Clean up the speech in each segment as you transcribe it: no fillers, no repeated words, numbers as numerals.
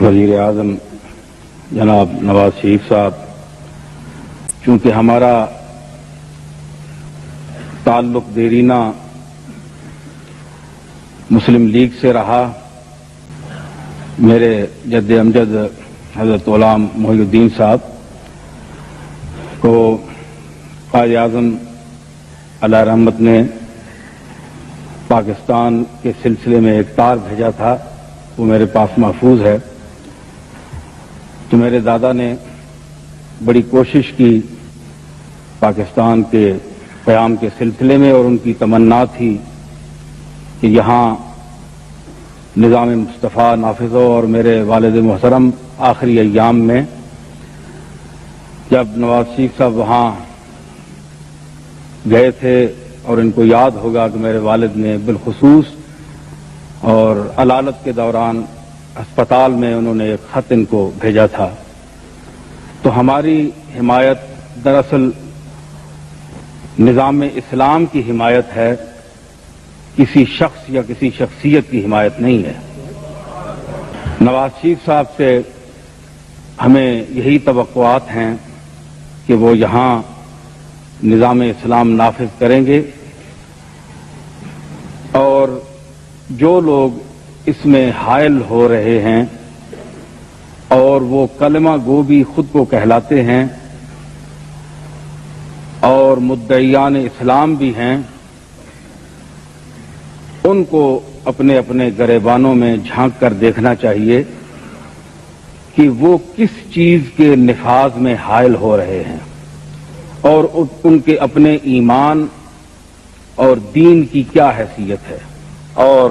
وزیر اعظم جناب نواز شریف صاحب، چونکہ ہمارا تعلق دیرینہ مسلم لیگ سے رہا، میرے جد امجد حضرت غلام محی الدین صاحب کو قائد اعظم علیہ رحمت نے پاکستان کے سلسلے میں ایک تار بھیجا تھا، وہ میرے پاس محفوظ ہے۔ تو میرے دادا نے بڑی کوشش کی پاکستان کے قیام کے سلسلے میں، اور ان کی تمنا تھی کہ یہاں نظام مصطفیٰ نافذ ہو۔ اور میرے والد محترم آخری ایام میں جب نواز شریف صاحب وہاں گئے تھے، اور ان کو یاد ہوگا کہ میرے والد نے بالخصوص اور علالت کے دوران ہسپتال میں انہوں نے ایک خط ان کو بھیجا تھا۔ تو ہماری حمایت دراصل نظام اسلام کی حمایت ہے، کسی شخص یا کسی شخصیت کی حمایت نہیں ہے۔ نواز شریف صاحب سے ہمیں یہی توقعات ہیں کہ وہ یہاں نظام اسلام نافذ کریں گے، اور جو لوگ اس میں حائل ہو رہے ہیں اور وہ کلمہ گو بھی خود کو کہلاتے ہیں اور مدعیان اسلام بھی ہیں، ان کو اپنے اپنے گریبانوں میں جھانک کر دیکھنا چاہیے کہ وہ کس چیز کے نفاذ میں حائل ہو رہے ہیں، اور ان کے اپنے ایمان اور دین کی کیا حیثیت ہے۔ اور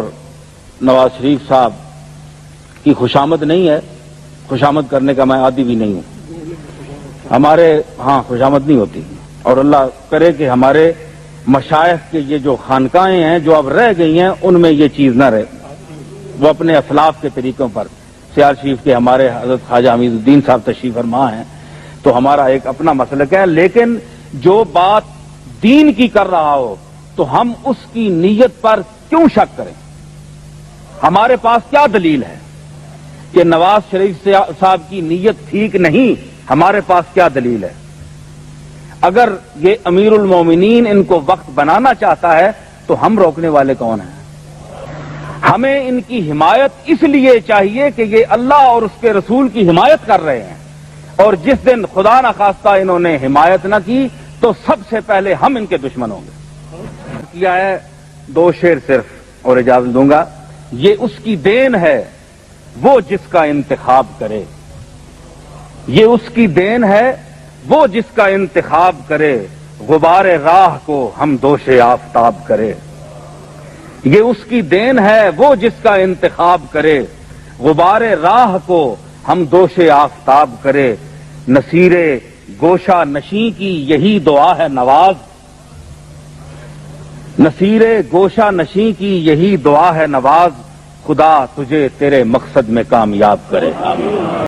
نواز شریف صاحب کی خوشامد نہیں ہے، خوشامد کرنے کا میں عادی بھی نہیں ہوں، ہمارے ہاں خوشامد نہیں ہوتی، اور اللہ کرے کہ ہمارے مشائخ کے یہ جو خانقاہیں ہیں جو اب رہ گئی ہیں ان میں یہ چیز نہ رہے، وہ اپنے اسلاف کے طریقوں پر۔ سیال شریف کے ہمارے حضرت خواجہ حمید الدین صاحب تشریف فرما ہیں، تو ہمارا ایک اپنا مسلک ہے، لیکن جو بات دین کی کر رہا ہو تو ہم اس کی نیت پر کیوں شک کریں؟ ہمارے پاس کیا دلیل ہے کہ نواز شریف صاحب کی نیت ٹھیک نہیں؟ ہمارے پاس کیا دلیل ہے؟ اگر یہ امیر المومنین ان کو وقت بنانا چاہتا ہے تو ہم روکنے والے کون ہیں؟ ہمیں ان کی حمایت اس لیے چاہیے کہ یہ اللہ اور اس کے رسول کی حمایت کر رہے ہیں، اور جس دن خدا نخواستہ انہوں نے حمایت نہ کی تو سب سے پہلے ہم ان کے دشمن ہوں گے۔ کیا ہے دو شعر صرف اور اجازت دوں گا۔ یہ اس کی دین ہے وہ جس کا انتخاب کرے، یہ اس کی دین ہے وہ جس کا انتخاب کرے، غبار راہ کو ہم دوش آفتاب کرے۔ یہ اس کی دین ہے وہ جس کا انتخاب کرے، غبار راہ کو ہم دوش آفتاب کرے۔ نصیر گوشہ نشیں کی یہی دعا ہے نواز، نصیر گوشہ نشیں کی یہی دعا ہے نواز، خدا تجھے تیرے مقصد میں کامیاب کرے۔